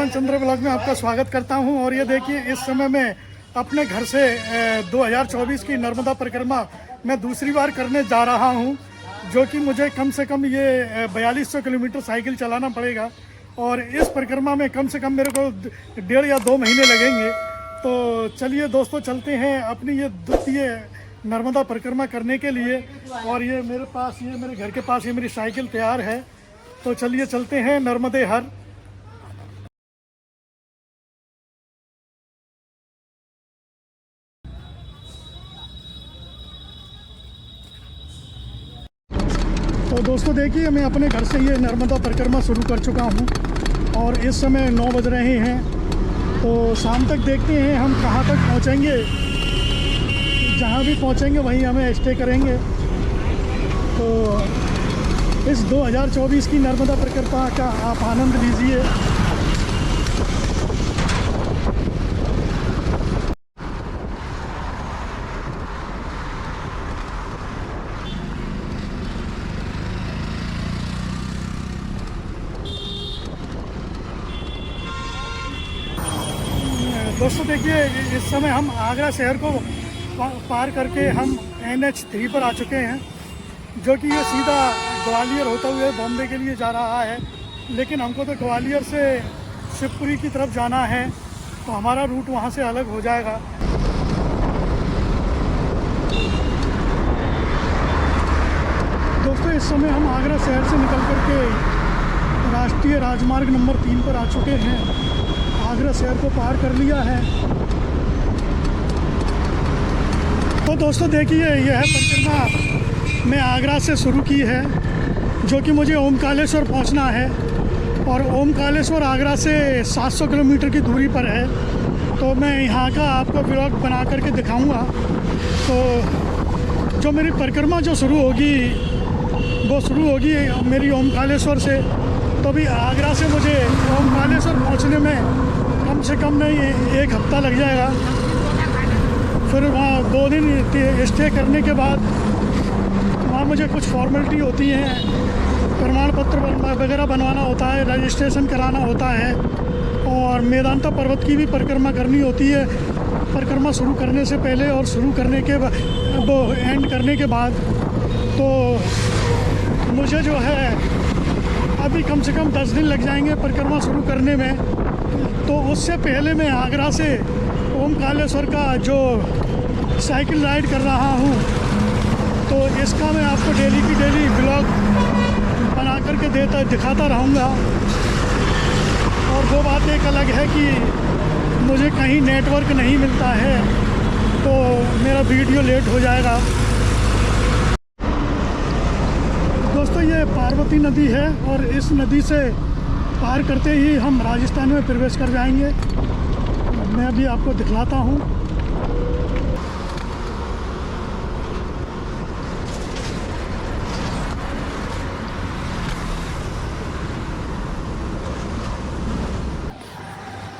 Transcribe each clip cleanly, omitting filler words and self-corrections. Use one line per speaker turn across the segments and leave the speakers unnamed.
पवन चंद्र blog में आपका स्वागत करता हूं। और ये देखिए, इस समय मैं अपने घर से 2024 की नर्मदा परिक्रमा मैं दूसरी बार करने जा रहा हूं, जो कि मुझे कम से कम ये 4200 किलोमीटर साइकिल चलाना पड़ेगा। और इस परिक्रमा में कम से कम मेरे को 1.5 या 2 महीने लगेंगे। तो चलिए दोस्तों, चलते हैं अपनी ये द्वितीय नर्मदा परिक्रमा करने के लिए। और ये मेरे पास, ये मेरे घर के पास ये मेरी साइकिल तैयार है। तो चलिए चलते हैं नर्मदे हर। तो दोस्तों देखिए, मैं अपने घर से ये नर्मदा परिक्रमा शुरू कर चुका हूँ और इस समय 9 बज रहे हैं। तो शाम तक देखते हैं हम कहाँ तक पहुँचेंगे। जहाँ भी पहुँचेंगे वहीं हमें स्टे करेंगे। तो इस 2024 की नर्मदा परिक्रमा का आप आनंद लीजिए। दोस्तों देखिए, इस समय हम आगरा शहर को पार करके हम NH3 पर आ चुके हैं, जो कि ये सीधा ग्वालियर होता हुए बॉम्बे के लिए जा रहा है। लेकिन हमको तो ग्वालियर से शिवपुरी की तरफ जाना है, तो हमारा रूट वहाँ से अलग हो जाएगा। दोस्तों इस समय हम आगरा शहर से निकल करके राष्ट्रीय राजमार्ग नंबर 3 पर आ चुके हैं। आगरा शहर को पार कर लिया है। तो दोस्तों देखिए, यह परिक्रमा मैं आगरा से शुरू की है, जो कि मुझे ओमकालेश्वर पहुंचना है। और ओमकालेश्वर आगरा से 700 किलोमीटर की दूरी पर है। तो मैं यहाँ का आपको व्लॉग बना करके दिखाऊंगा। तो जो मेरी परिक्रमा जो शुरू होगी वो शुरू होगी मेरी ओमकालेश्वर से। तो अभी आगरा से मुझे ओमकालेश्वर पहुँचने में कम से कम नहीं 1 हफ्ता लग जाएगा। फिर वहाँ 2 दिन स्टे करने के बाद वहाँ मुझे कुछ फॉर्मेलिटी होती हैं, प्रमाण पत्र वगैरह बनवाना होता है, रजिस्ट्रेशन कराना होता है। और मेदांता पर्वत की भी परिक्रमा करनी होती है, परिक्रमा शुरू करने से पहले और शुरू करने के वो एंड करने के बाद। तो मुझे जो है अभी कम से कम 10 दिन लग जाएंगे परिक्रमा शुरू करने में। तो उससे पहले मैं आगरा से ओमकालेश्वर का जो साइकिल राइड कर रहा हूँ, तो इसका मैं आपको डेली की डेली ब्लॉग बना करके दिखाता रहूँगा। और वो बात एक अलग है कि मुझे कहीं नेटवर्क नहीं मिलता है, तो मेरा वीडियो लेट हो जाएगा। दोस्तों ये पार्वती नदी है और इस नदी से पार करते ही हम राजस्थान में प्रवेश कर जाएंगे। मैं अभी आपको दिखलाता हूँ।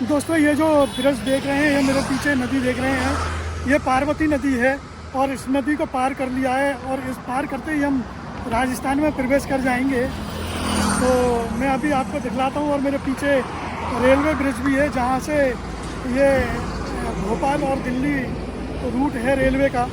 दोस्तों ये जो ब्रिज देख रहे हैं, ये मेरे पीछे नदी देख रहे हैं, ये पार्वती नदी है। और इस नदी को पार कर लिया है और इस पार करते ही हम राजस्थान में प्रवेश कर जाएंगे। तो मैं अभी आपको दिखलाता हूँ। और मेरे पीछे रेलवे ब्रिज भी है, जहाँ से ये भोपाल और दिल्ली रूट है रेलवे का।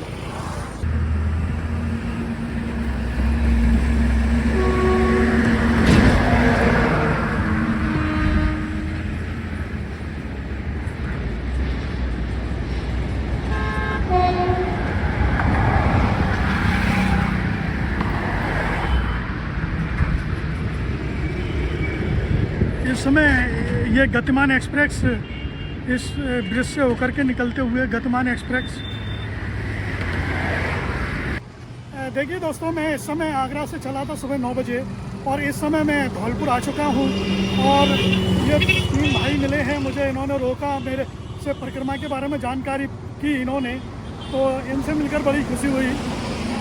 इस समय ये गतिमान एक्सप्रेस इस ब्रिज से होकर के निकलते हुए गतिमान एक्सप्रेस। देखिए दोस्तों, मैं इस समय आगरा से चला था सुबह 9 बजे और इस समय मैं धौलपुर आ चुका हूँ। और ये 3 भाई मिले हैं मुझे, इन्होंने रोका, मेरे से परिक्रमा के बारे में जानकारी की इन्होंने। तो इनसे मिलकर बड़ी खुशी हुई।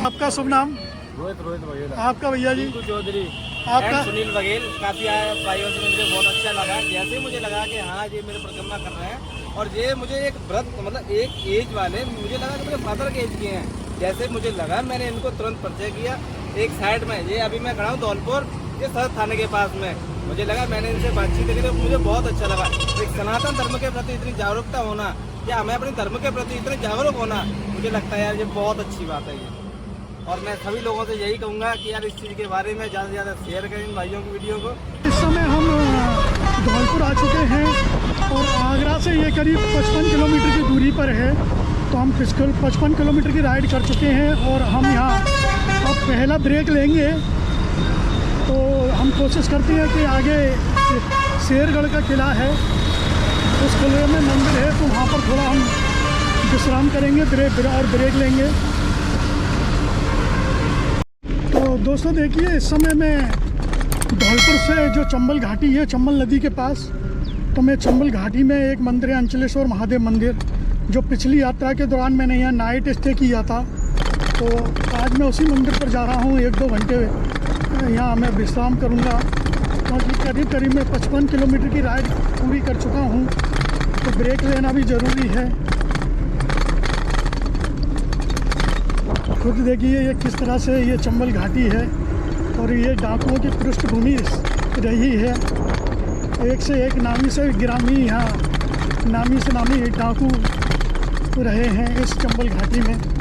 आपका शुभ नाम?
रोहित बघेल।
आपका भैया जी?
चौधरी।
आपका?
सुनील बघेल। काफ़ी भाइयों से मुझे बहुत अच्छा लगा। जैसे मुझे लगा कि हाँ ये मेरे परिक्रमा कर रहे हैं, और ये मुझे एक व्रत मतलब एक एज वाले, मुझे लगा कि मेरे फादर के एज के हैं। जैसे मुझे लगा, मैंने इनको तुरंत परिचय किया एक साइड में, ये अभी मैं खड़ा हूँ धौलपुर ये सदर थाने के पास में। मुझे लगा, मैंने इनसे बातचीत की तो मुझे बहुत अच्छा लगा। एक सनातन धर्म के प्रति इतनी जागरूकता होना, या हमें अपने धर्म के प्रति इतने जागरूक होना, मुझे लगता है यार ये बहुत अच्छी बात है ये। और मैं सभी लोगों से यही कहूँगा कि यार इस चीज़ के बारे में ज़्यादा से ज़्यादा शेयर करें इन भाइयों की वीडियो को।
इस समय हम धौलपुर आ चुके हैं और आगरा से ये करीब 55 किलोमीटर की दूरी पर है। तो हम 55 किलोमीटर की राइड कर चुके हैं और हम यहाँ अब पहला ब्रेक लेंगे। तो हम कोशिश करते हैं कि आगे शेरगढ़ का किला है, उस किले में मंदिर है, तो वहाँ पर थोड़ा हम विश्राम करेंगे और ब्रेक लेंगे। तो दोस्तों देखिए, इस समय मैं धौलपुर से जो चंबल घाटी है, चंबल नदी के पास, तो मैं चंबल घाटी में एक मंदिर है अंचलेश्वर महादेव मंदिर, जो पिछली यात्रा के दौरान मैंने यहाँ नाइट स्टे किया था। तो आज मैं उसी मंदिर पर जा रहा हूँ। 1-2 घंटे यहाँ मैं विश्राम करूँगा, क्योंकि करीब मैं 55 किलोमीटर की राइड पूरी कर चुका हूँ, तो ब्रेक लेना भी ज़रूरी है। खुद देखिए ये किस तरह से ये चंबल घाटी है और ये डाकुओं की पृष्ठभूमि रही है। एक से एक नामी से गिरामी यहाँ नामी से नामी डाकू रहे हैं इस चंबल घाटी में।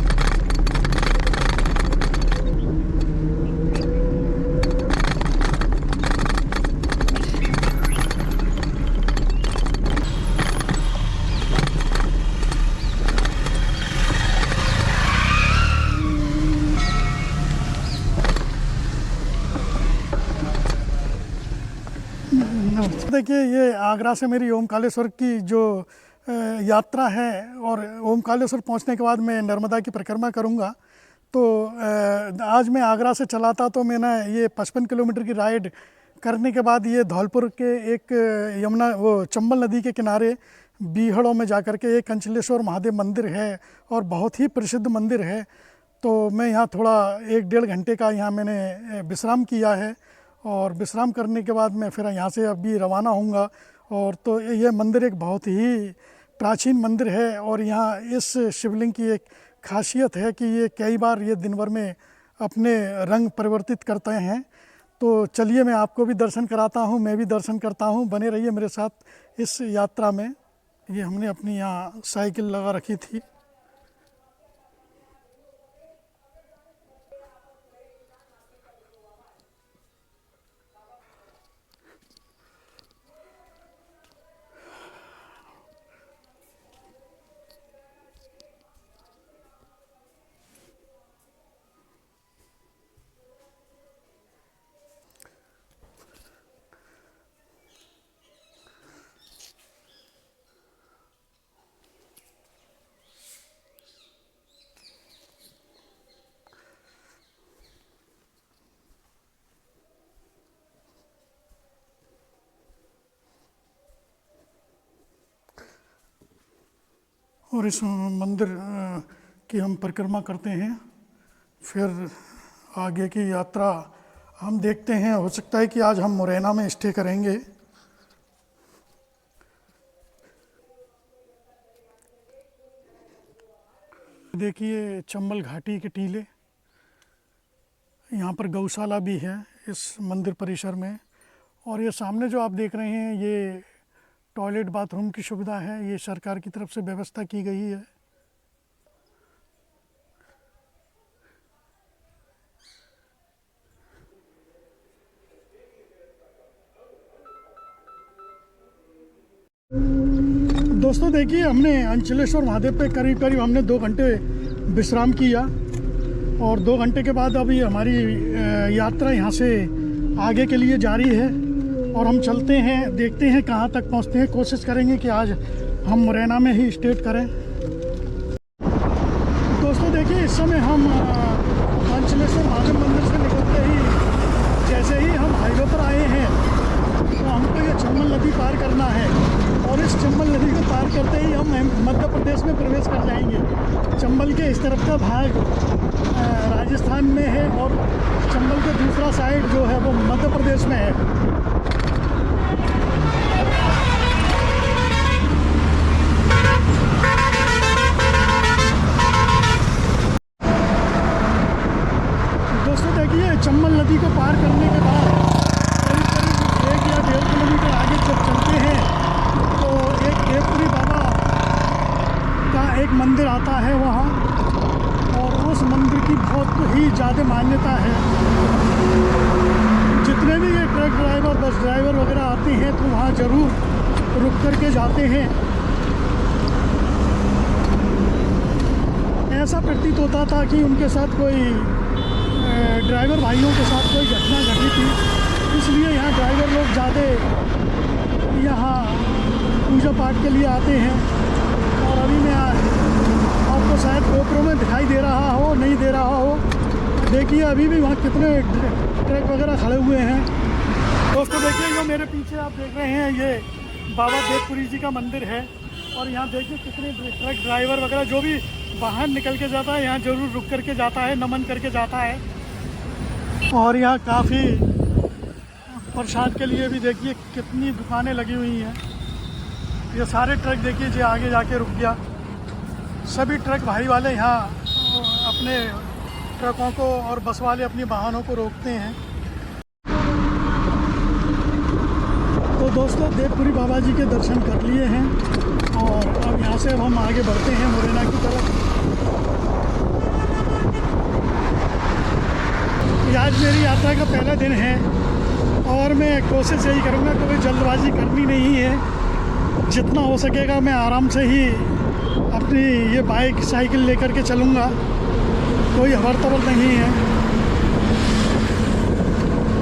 देखिए, ये आगरा से मेरी ओमकालेश्वर की जो यात्रा है, और ओमकालेश्वर पहुंचने के बाद मैं नर्मदा की परिक्रमा करूंगा। तो आज मैं आगरा से चला था, तो मैंने ये 55 किलोमीटर की राइड करने के बाद ये धौलपुर के एक चंबल नदी के किनारे बीहड़ों में जाकर के एक अंचलेश्वर महादेव मंदिर है और बहुत ही प्रसिद्ध मंदिर है। तो मैं यहाँ थोड़ा 1-1.5 घंटे का यहाँ मैंने विश्राम किया है, और विश्राम करने के बाद मैं फिर यहाँ से अभी रवाना होऊंगा। और तो ये मंदिर एक बहुत ही प्राचीन मंदिर है, और यहाँ इस शिवलिंग की एक खासियत है कि ये कई बार ये दिन भर में अपने रंग परिवर्तित करते हैं। तो चलिए मैं आपको भी दर्शन कराता हूँ, मैं भी दर्शन करता हूँ, बने रहिए मेरे साथ इस यात्रा में। ये हमने अपनी यहाँ साइकिल लगा रखी थी। और इस मंदिर की हम परिक्रमा करते हैं, फिर आगे की यात्रा हम देखते हैं। हो सकता है कि आज हम मुरैना में स्टे करेंगे। देखिए चंबल घाटी के टीले, यहाँ पर गौशाला भी है इस मंदिर परिसर में। और ये सामने जो आप देख रहे हैं, ये टॉयलेट बाथरूम की सुविधा है, ये सरकार की तरफ से व्यवस्था की गई है। दोस्तों देखिए, हमने अंचलेश्वर महादेव पे करीब हमने 2 घंटे विश्राम किया, और 2 घंटे के बाद अभी हमारी यात्रा यहाँ से आगे के लिए जारी है। और हम चलते हैं, देखते हैं कहाँ तक पहुँचते हैं। कोशिश करेंगे कि आज हम मुरैना में ही स्टे करें। दोस्तों देखिए, इस समय हम अंचलेश्वर महादेव मंदिर से निकलते ही, जैसे ही हम हाईवे पर आए हैं, तो हमको ये चंबल नदी पार करना है। और इस चंबल नदी को पार करते ही हम मध्य प्रदेश में प्रवेश कर जाएंगे। चंबल के इस तरफ का भाग राजस्थान में है, और चंबल के दूसरा साइड जो है वो मध्य प्रदेश में है। दोस्तों देखिए, पार करने के बाद करीब 1 या 1.5 किलोमीटर आगे जब चलते हैं तो एक देवपुरी बाबा का एक मंदिर आता है वहाँ, और उस मंदिर की बहुत ही ज़्यादा मान्यता है। जितने भी ये ट्रक ड्राइवर, बस ड्राइवर वगैरह आते हैं तो वहाँ ज़रूर रुक कर के जाते हैं। ऐसा प्रतीत होता था कि उनके साथ कोई ड्राइवर भाइयों के साथ कोई घटना घटी थी, इसलिए यहाँ ड्राइवर लोग ज़्यादा यहाँ पूजा पाठ के लिए आते हैं। और अभी मैं आपको शायद गोप्रो में दिखाई दे रहा हो, नहीं दे रहा हो, देखिए अभी भी वहाँ कितने ट्रक वगैरह खड़े हुए हैं। दोस्तों देखिए जो मेरे पीछे आप देख रहे हैं ये बाबा देवपुरी जी का मंदिर है, और यहाँ देखिए कितने ट्रक ड्राइवर वगैरह जो भी बाहर निकल के जाता है यहाँ ज़रूर रुक करके जाता है, नमन करके जाता है। और यहाँ काफ़ी प्रसाद के लिए भी देखिए कितनी दुकानें लगी हुई हैं। ये सारे ट्रक देखिए जो आगे जाके रुक गया, सभी ट्रक भाई वाले यहाँ अपने ट्रकों को और बस वाले अपनी वाहनों को रोकते हैं। तो दोस्तों देवपुरी बाबा जी के दर्शन कर लिए हैं, और अब यहाँ से अब हम आगे बढ़ते हैं मुरैना की तरफ। आज मेरी यात्रा का पहला दिन है, और मैं कोशिश यही करूँगा कि कोई जल्दबाजी करनी नहीं है। जितना हो सकेगा मैं आराम से ही अपनी ये बाइक साइकिल लेकर के चलूँगा, कोई हबर तबर नहीं है,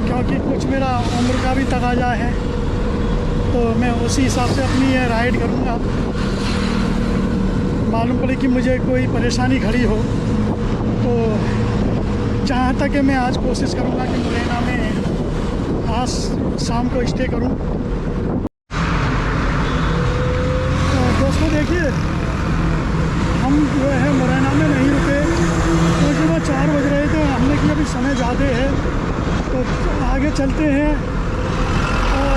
क्योंकि कुछ मेरा उम्र का भी तकाजा है, तो मैं उसी हिसाब से अपनी ये राइड करूँगा। मालूम पड़े कि मुझे कोई परेशानी खड़ी हो तो जहाँ तक है मैं आज कोशिश करूँगा कि मुरैना में आज शाम को स्टे करूँ। तो दोस्तों देखिए हम जो है मुरैना में नहीं रुके, क्योंकि वह 4 बज रहे थे, हमने कि अभी समय ज़्यादा है तो आगे चलते हैं। और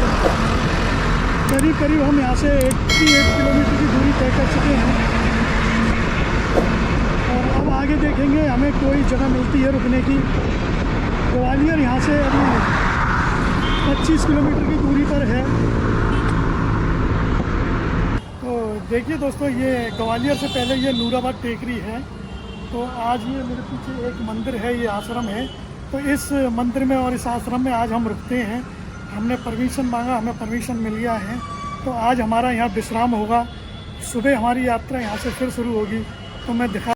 करीब करीब हम यहाँ से 88 किलोमीटर की दूरी तय कर चुके हैं, और अब आगे देखेंगे हमें कोई जगह मिलती है रुकने की। ग्वालियर यहाँ से अभी 25 किलोमीटर की दूरी पर है। तो देखिए दोस्तों ये ग्वालियर से पहले ये नूराबाद टेकरी है। तो आज ये मेरे पीछे एक मंदिर है, ये आश्रम है, तो इस मंदिर में और इस आश्रम में आज हम रुकते हैं। हमने परमिशन मांगा, हमें परमिशन मिल गया है, तो आज हमारा यहाँ विश्राम होगा। सुबह हमारी यात्रा यहाँ से फिर शुरू होगी, तो मैं दिखा